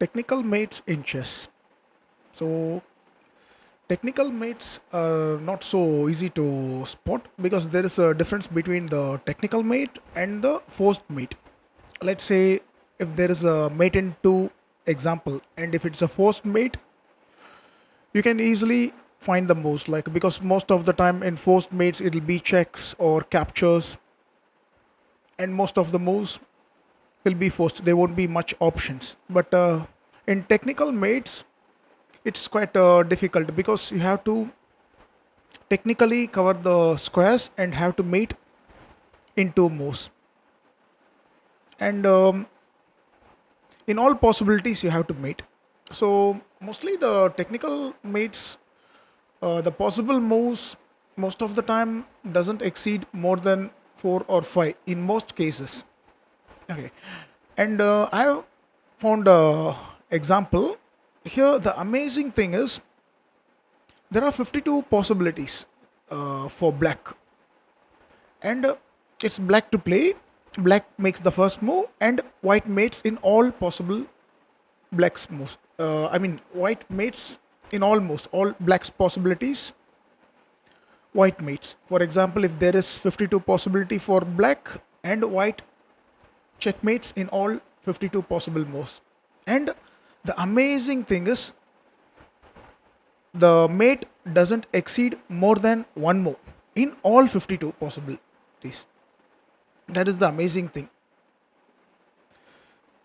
Technical mates in chess. So technical mates are not so easy to spot because there is a difference between the technical mate and the forced mate. Let's say if there is a mate in 2 example, and if it's a forced mate, you can easily find the moves, like, because most of the time in forced mates it'll be checks or captures, and most of the moves will be forced. There won't be much options. But in technical mates, it's quite difficult because you have to technically cover the squares and have to mate in 2 moves. And in all possibilities, you have to mate. So mostly the technical mates, the possible moves most of the time doesn't exceed more than 4 or 5 in most cases. Okay, and I have found a example here. The amazing thing is there are 52 possibilities for black, and it's black to play. Black makes the first move, and white mates in all possible black's moves. I mean, white mates in all moves, all black's possibilities. White mates. For example, if there is 52 possibility for black, and white checkmates in all 52 possible moves. And the amazing thing is the mate doesn't exceed more than 1 move in all 52 possibilities. That is the amazing thing.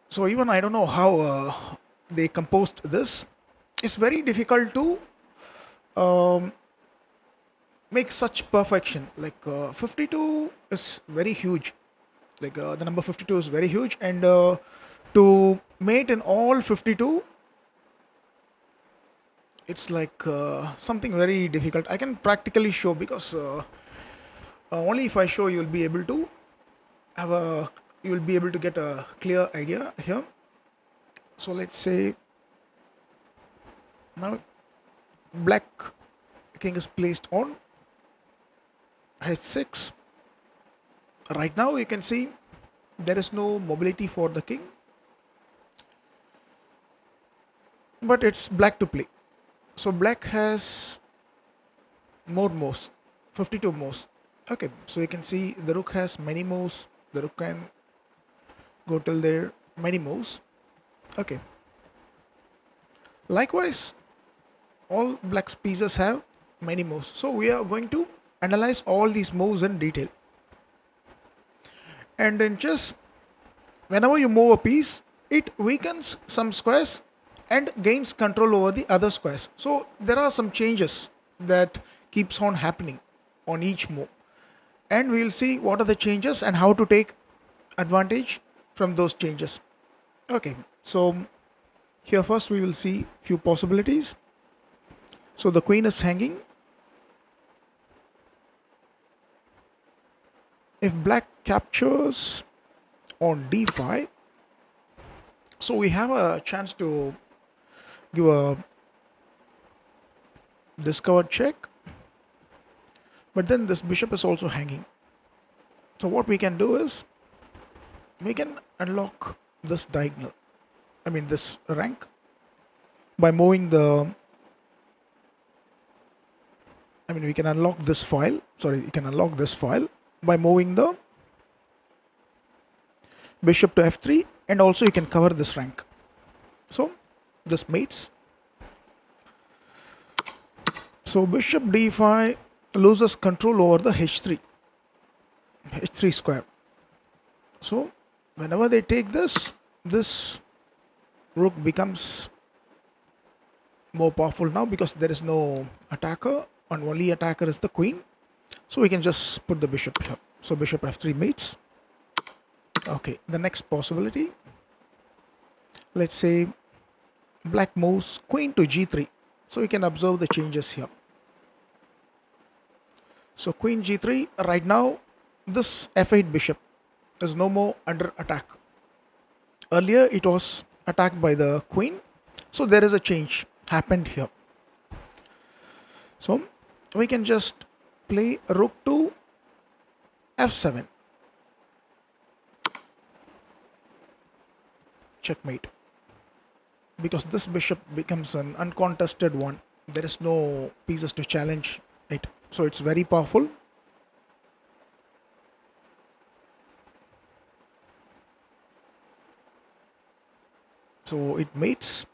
So even I don't know how they composed this. It's very difficult to um, make such perfection. Like 52 is very huge. Like the number 52 is very huge, and to mate in all 52, it's like something very difficult. I can practically show because only if I show you'll be able to have a you will be able to get a clear idea here. So let's say now black king is placed on h6. Right now you can see there is no mobility for the king, but it's black to play. So black has more moves, 52 moves. Okay, so you can see the rook has many moves. The rook can go till there, many moves. Okay, likewise all black's pieces have many moves. So we are going to analyze all these moves in detail. And in chess, whenever you move a piece, it weakens some squares and gains control over the other squares. So there are some changes that keeps on happening on each move. And we will see what are the changes and how to take advantage from those changes. Okay, so here first we will see few possibilities. So the queen is hanging. If black captures on d5, so we have a chance to give a discovered check, but then this bishop is also hanging. So what we can do is we can unlock this diagonal, I mean this rank, by moving the, I mean we can unlock this file, sorry, you can unlock this file by moving the bishop to f3, and also you can cover this rank. So this mates. So bishop d5 loses control over the h3 square. So whenever they take this, this rook becomes more powerful now because there is no attacker, and only attacker is the queen. So we can just put the bishop here. So bishop f3 mates. Okay, the next possibility, let's say black moves queen to g3. So you can observe the changes here. So queen g3, right now this f8 bishop is no more under attack. Earlier it was attacked by the queen. So there is a change happened here. So we can just play rook to f7. Checkmate. because this bishop becomes an uncontested one. There is no pieces to challenge it, so it's very powerful. So it mates.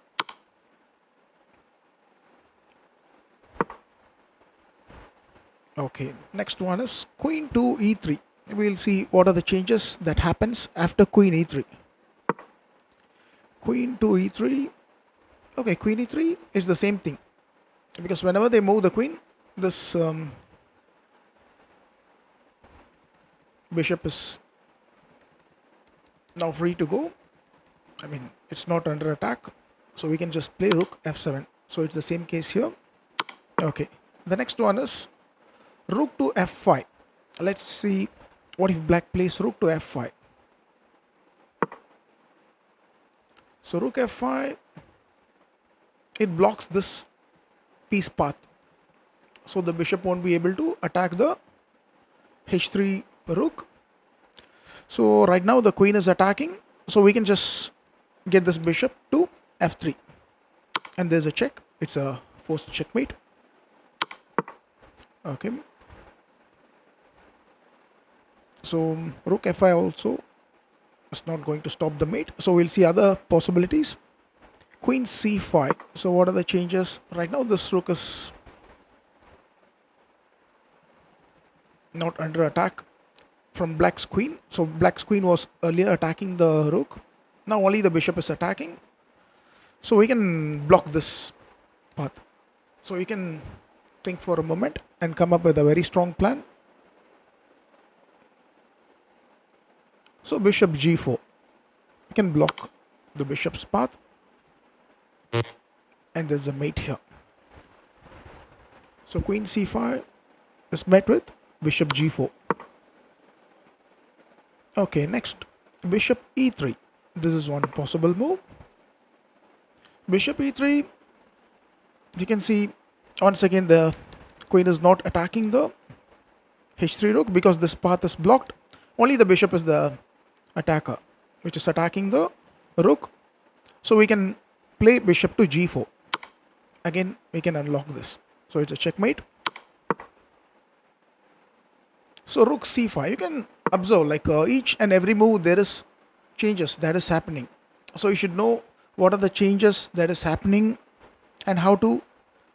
Okay, next one is queen to e3. We'll see what are the changes that happens after queen e3. Queen to e3. Okay, queen e3 is the same thing, because whenever they move the queen, this bishop is now free to go. I mean, it's not under attack, so we can just play rook f7. So it's the same case here. Okay, the next one is rook to f5. Let's see what if black plays rook to f5. So rook f5, it blocks this piece path, so the bishop won't be able to attack the h3 rook. So right now the queen is attacking, so we can just get this bishop to f3, and there's a check. It's a forced checkmate. Okay, so rook f5 also is not going to stop the mate, so we'll see other possibilities. Queen c5. So what are the changes? Right now this rook is not under attack from black's queen. So black's queen was earlier attacking the rook. Now only the bishop is attacking, so we can block this path. So you can think for a moment and come up with a very strong plan. So bishop g4, you can block the bishop's path, and there's a mate here. So queen c5 is met with bishop g4. Okay, next bishop e3. This is one possible move. Bishop e3, you can see once again the queen is not attacking the h3 rook because this path is blocked. Only the bishop is the attacker, which is attacking the rook. So we can play bishop to g4. Again, we can unlock this. So it's a checkmate. So rook c5, you can observe like each and every move there is changes that is happening. So you should know what are the changes that is happening and how to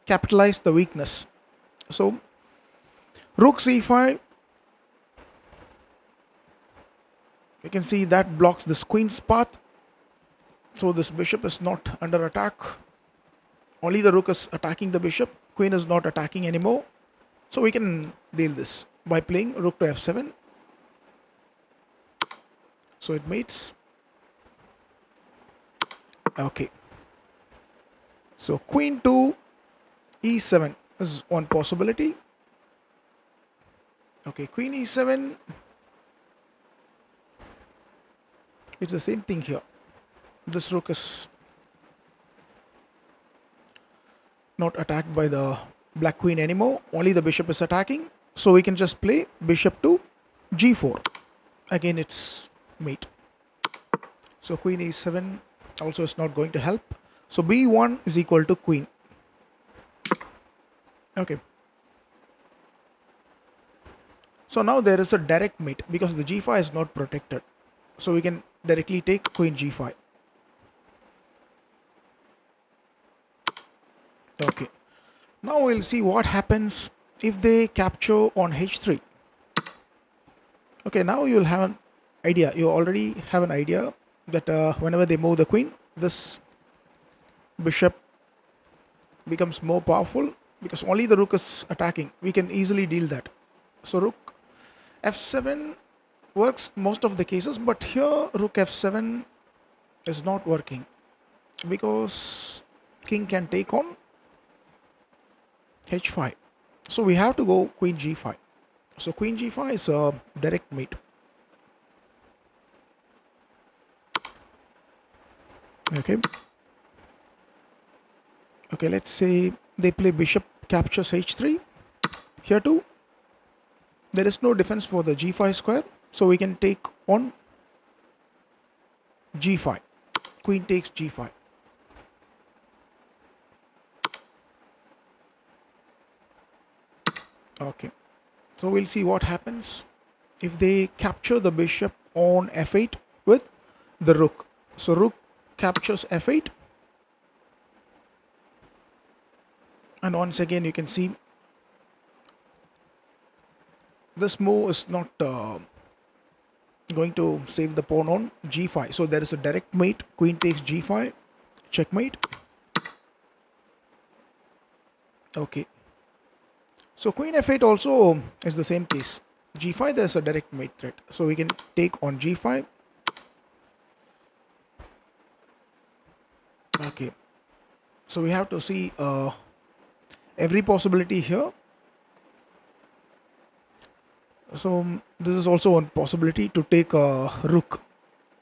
capitalize the weakness. So rook c5, you can see that blocks this queen's path. So this bishop is not under attack. Only the rook is attacking the bishop. Queen is not attacking anymore. So we can deal this by playing rook to f7. So it mates. Okay. So queen to e7 is one possibility. Okay, queen e7. It's the same thing here. This rook is not attacked by the black queen anymore. Only the bishop is attacking. So we can just play bishop to g4. Again, it's mate. So queen e7 also is not going to help. So b1 is equal to queen. Okay. So now there is a direct mate because the g5 is not protected. So we can directly take queen g5. Okay. Now we'll see what happens if they capture on h3. Okay, now you'll have an idea. You already have an idea that whenever they move the queen, this bishop becomes more powerful because only the rook is attacking. We can easily deal that. So rook f7 works most of the cases, but here rook f7 is not working because king can take on h5. So we have to go queen g5. So queen g5 is a direct mate. Okay. Okay, let's say they play bishop captures h3. Here too, there is no defense for the g5 square. So we can take on g5. Queen takes g5. Okay, so we'll see what happens if they capture the bishop on f8 with the rook. So rook captures f8, and once again you can see this move is not going to save the pawn on g5. So there is a direct mate, queen takes g5, checkmate. Okay, so queen f8 also is the same case. g5, there's a direct mate threat, so we can take on g5. Okay, so we have to see every possibility here. So this is also one possibility to take a rook,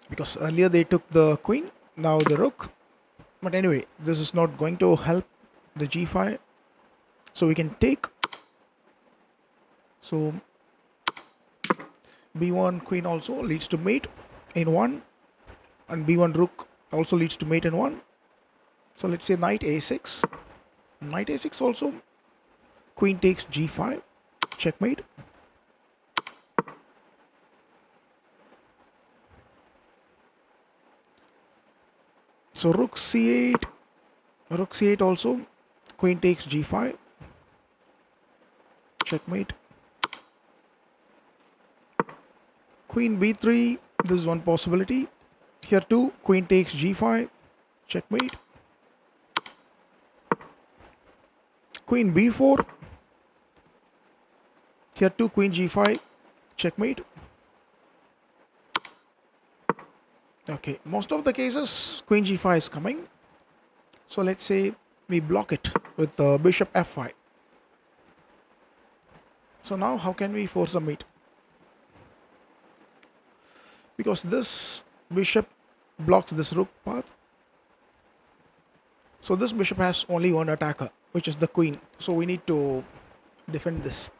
because earlier they took the queen, now the rook. But anyway, this is not going to help the g5, so we can take. So b1 queen also leads to mate in 1, and b1 rook also leads to mate in 1. So let's say knight a6, knight a6 also, queen takes g5, checkmate. So rook c8, rook c8 also, queen takes g5, checkmate. Queen b3, this is one possibility. Here too, queen takes g5, checkmate. Queen b4, here too, queen g5, checkmate. Okay, most of the cases queen g5 is coming, so let's say we block it with bishop f5. So now how can we force a mate? Because this bishop blocks this rook path, so this bishop has only one attacker, which is the queen. So we need to defend this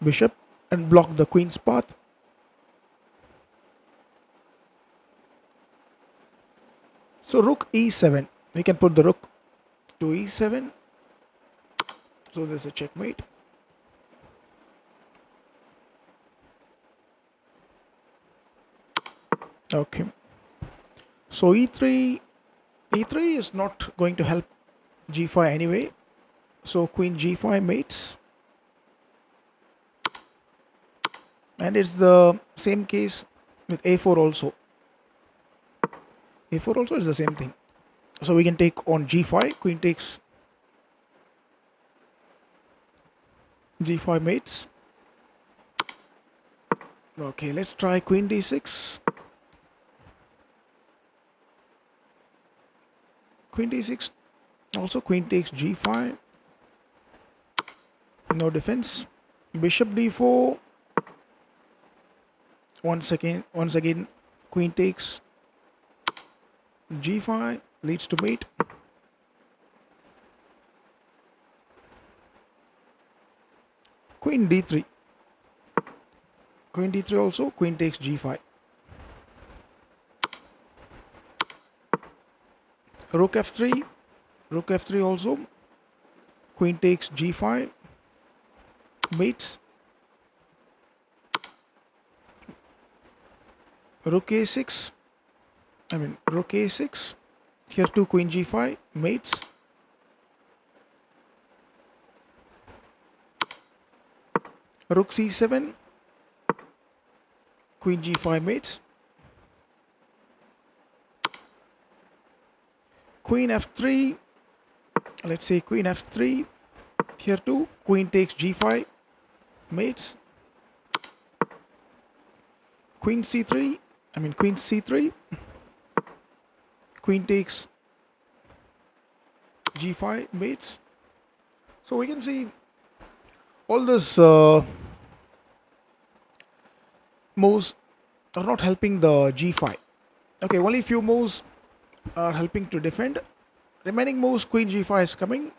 bishop and block the queen's path. So rook e7, we can put the rook to e7. So there's a checkmate. Okay, so e3 is not going to help g5 anyway, so queen g5 mates, and it's the same case with a4 also. A4 also is the same thing, so we can take on g5, queen takes g5 mates. Okay, let's try queen d6. Queen d6 also, queen takes g5, no defense. Bishop d4, once again queen takes g5, leads to mate. Queen d3, queen d3 also, queen takes g5. Rook f3, rook f3 also, queen takes g5, mates. Rook a6, rook a6, here too queen g5, mates. Rook c7, queen g5 mates. Queen f3, let's say queen f3, here too queen takes g5, mates. Queen c3, queen c3, queen takes g5, mates. So we can see all this moves are not helping the g5. Okay, only few moves are helping to defend. Remaining moves, queen g5 is coming.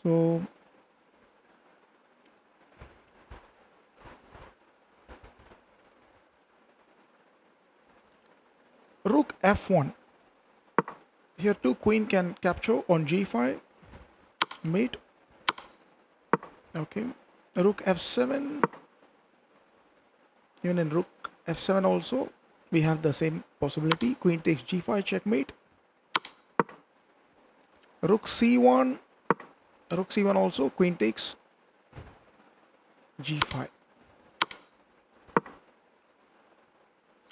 So rook f1, here too queen can capture on g5, mate. Okay, rook f7. Even in rook f7 also we have the same possibility. Queen takes g5, checkmate. Rook c1. Rook c1 also. Queen takes g5.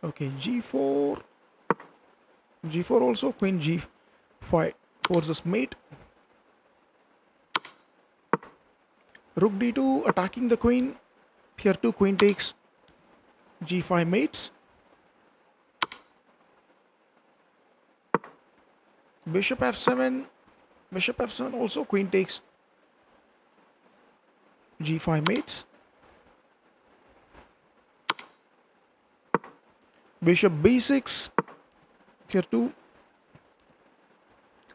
Okay, g4. G4 also. Queen g5 forces mate. Rook d2 attacking the queen. Here too queen takes g5 mates. Bishop f7. Bishop f7 also. Queen takes g5 mates. Bishop b6. Here too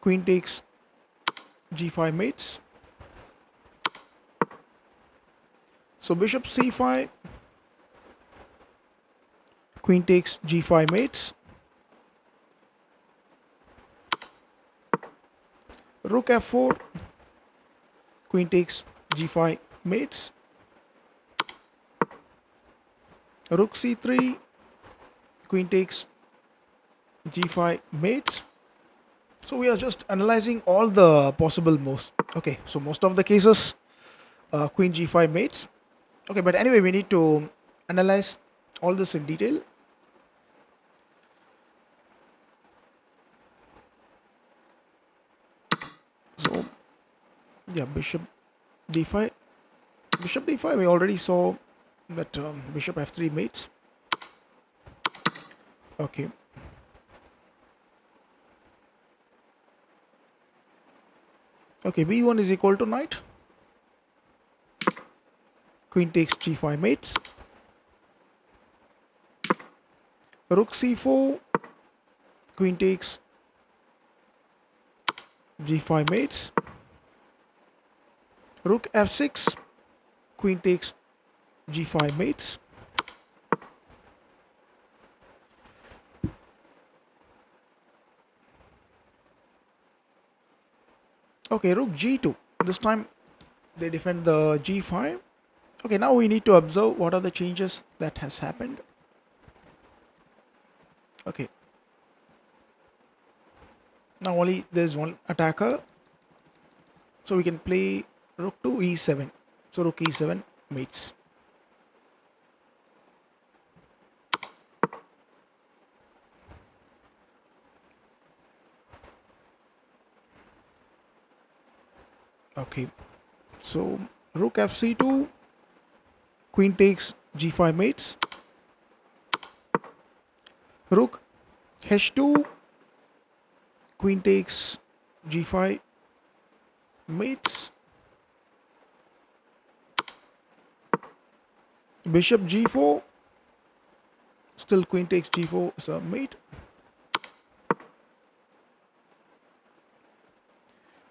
queen takes g5 mates. So bishop c5. Queen takes g5 mates. Rook f4. Queen takes g5 mates. Rook c3. Queen takes g5 mates. So we are just analyzing all the possible moves. Okay, so most of the cases queen g5 mates. Okay, but anyway we need to analyze all this in detail. So yeah, bishop d5. Bishop d5 we already saw that bishop f3 mates. Okay. Okay, b1 is equal to knight. Queen takes g5 mates. Rook c4. Queen takes g5 mates. Rook f6. Queen takes g5 mates. Okay, rook g2. This time they defend the g5. Okay, now we need to observe what are the changes that has happened. Okay, now only there's one attacker, so we can play rook to e7. So rook e7 mates. Okay, so rook fc2. Queen takes g5 mates. Rook h2. Queen takes g5 mates. Bishop g4. Still queen takes g4 is a mate.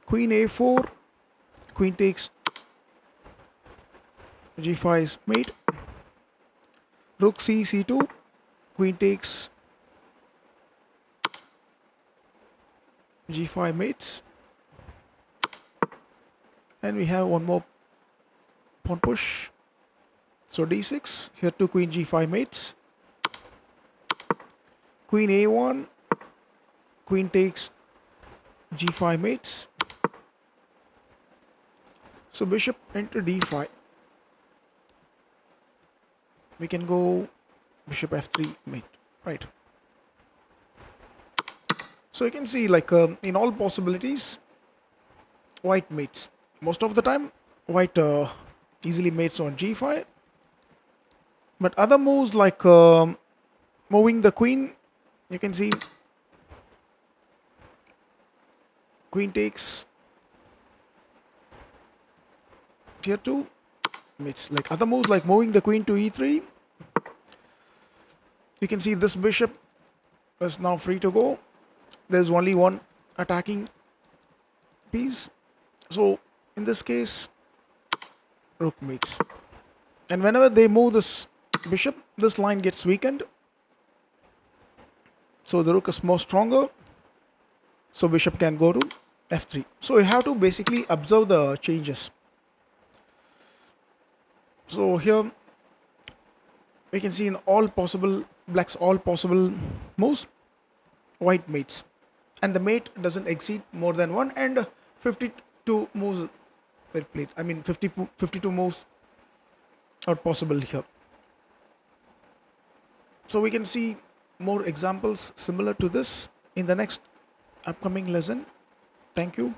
Queen a4. Queen takes g5 is mate. Rook c2. Queen takes g5 mates. And we have one more pawn push. So d6. Here to queen g5 mates. Queen a1. Queen takes g5 mates. So bishop enter d5. We can go bishop f3 mate, right? So you can see like in all possibilities white mates. Most of the time white easily mates on g5, but other moves like moving the queen, you can see queen takes tier 2 mates. Like other moves like moving the queen to e3, you can see this bishop is now free to go. There's only one attacking piece, so in this case rook mates, and whenever they move this bishop, this line gets weakened, so the rook is more stronger, so bishop can go to f3. So you have to basically observe the changes. So here we can see in all possible blacks all possible moves, white mates, and the mate doesn't exceed more than one, and 52 moves were played. I mean 52 moves are possible here. So we can see more examples similar to this in the next upcoming lesson. Thank you.